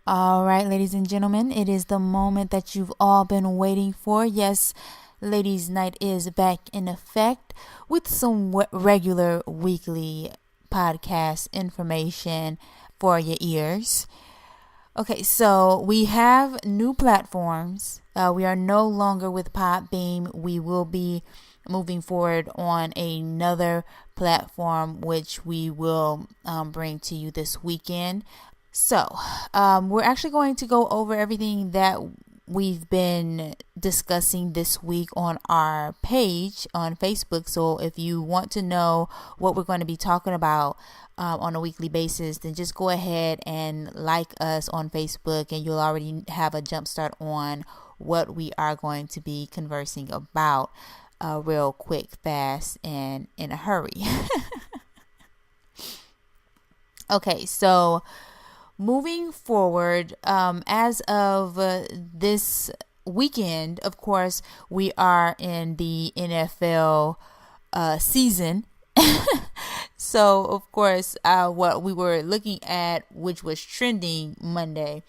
All right, ladies and gentlemen, it is the moment that you've all been waiting for. Yes, Ladies' Night is back in effect with some regular weekly podcast information for your ears. Okay, so we have new platforms. We are no longer with Podbeam. We will be moving forward on another platform, which we will bring to you this weekend. So, we're actually going to go over everything that we've been discussing this week on our page on Facebook. So if you want to know what we're going to be talking about on a weekly basis, then just go ahead and like us on Facebook, and you'll already have a jump start on what we are going to be conversing about real quick, fast, and in a hurry. Okay, so moving forward, as of this weekend, of course, we are in the NFL season. So, of course, what we were looking at, which was trending Monday,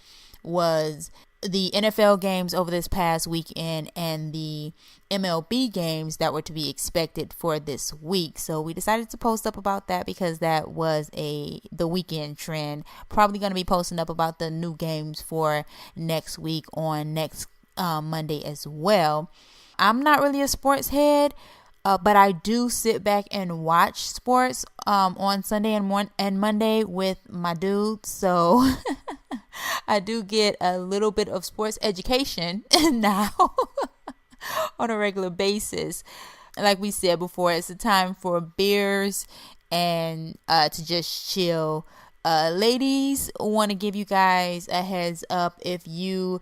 was the NFL games over this past weekend and the MLB games that were to be expected for this week. So we decided to post up about that because that was the weekend trend. Probably going to be posting up about the new games for next week on next Monday as well. I'm not really a sports head, but I do sit back and watch sports on Sunday and Monday with my dudes. So I do get a little bit of sports education now on a regular basis. Like we said before, it's a time for beers and to just chill. Ladies, want to give you guys a heads up. If you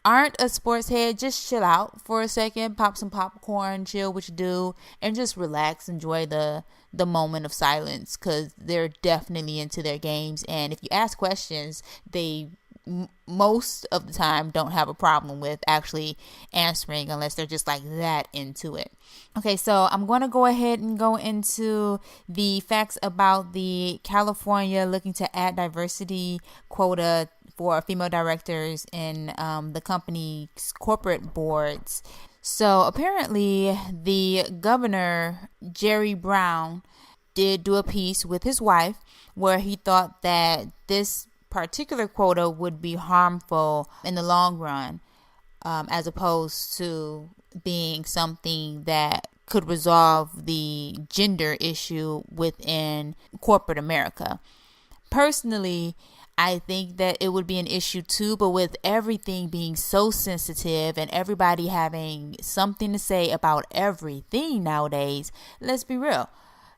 aren't a sports head, just chill out for a second, pop some popcorn, chill what you do, and just relax, enjoy the moment of silence, because they're definitely into their games. And if you ask questions, they most of the time don't have a problem with actually answering unless they're just like that into it. Okay, so I'm going to go ahead and go into the facts about the California looking to add diversity quota for female directors in the company's corporate boards. So apparently the governor, Jerry Brown, did do a piece with his wife where he thought that this particular quota would be harmful in the long run, as opposed to being something that could resolve the gender issue within corporate America. Personally, I think that it would be an issue too, but with everything being so sensitive and everybody having something to say about everything nowadays, let's be real.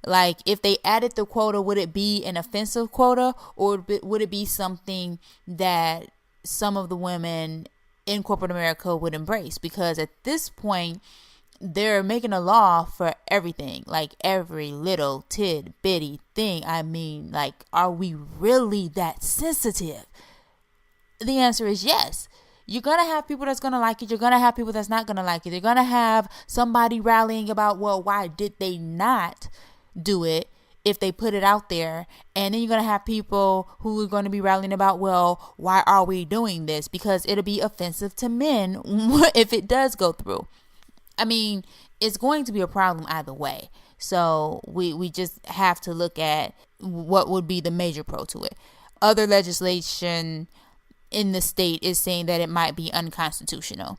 Like, if they added the quota, would it be an offensive quota, or would it be something that some of the women in corporate America would embrace? Because at this point, they're making a law for everything, like every little bitty thing. I mean, like, are we really that sensitive? The answer is yes. You're going to have people that's going to like it. You're going to have people that's not going to like it. You're going to have somebody rallying about, well, why did they not do it if they put it out there? And then you're going to have people who are going to be rallying about, well, why are we doing this? Because it'll be offensive to men if it does go through. I mean, it's going to be a problem either way. So we just have to look at what would be the major pro to it. Other legislation in the state is saying that it might be unconstitutional.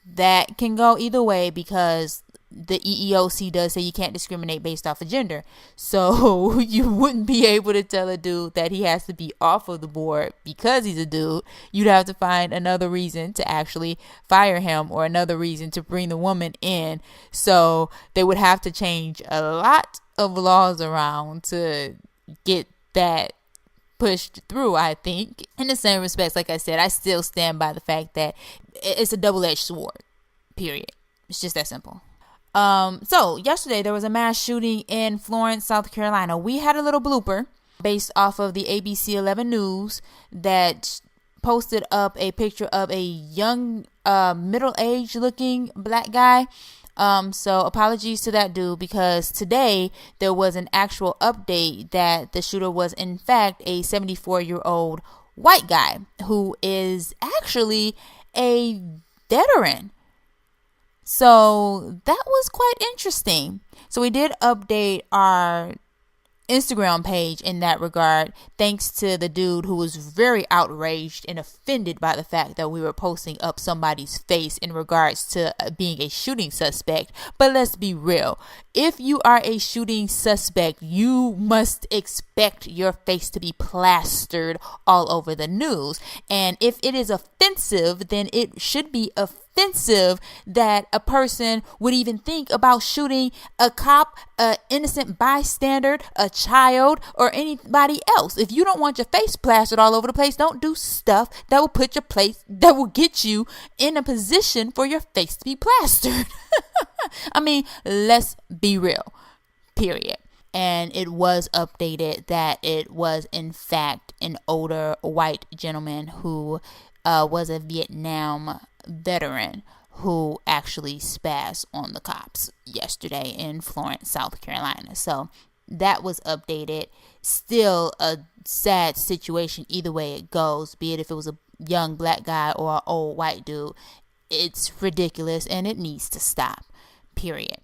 That can go either way because the EEOC does say you can't discriminate based off of gender. So you wouldn't be able to tell a dude that he has to be off of the board because he's a dude. You'd have to find another reason to actually fire him or another reason to bring the woman in. So they would have to change a lot of laws around to get that pushed through, I think. In the same respects, like I said, I still stand by the fact that it's a double-edged sword, period. It's just that simple. So yesterday there was a mass shooting in Florence, South Carolina. We had a little blooper based off of the ABC 11 News that posted up a picture of a young, middle-aged looking black guy. So apologies to that dude, because today there was an actual update that the shooter was in fact a 74-year-old white guy who is actually a veteran. So that was quite interesting. So we did update our Instagram page in that regard, thanks to the dude who was very outraged and offended by the fact that we were posting up somebody's face in regards to being a shooting suspect. But let's be real. If you are a shooting suspect, you must expect your face to be plastered all over the news. And if it is offensive, then it should be offensive that a person would even think about shooting a cop, an innocent bystander, a child, or anybody else. If you don't want your face plastered all over the place, don't do stuff that will put your place, that will get you in a position for your face to be plastered. I mean, let's be real, period. And it was updated that it was in fact an older white gentleman who was a Vietnam veteran who actually spazzed on the cops yesterday in Florence, South Carolina. So that was updated. Still a sad situation either way it goes, be it if it was a young black guy or an old white dude. It's ridiculous and it needs to stop, period.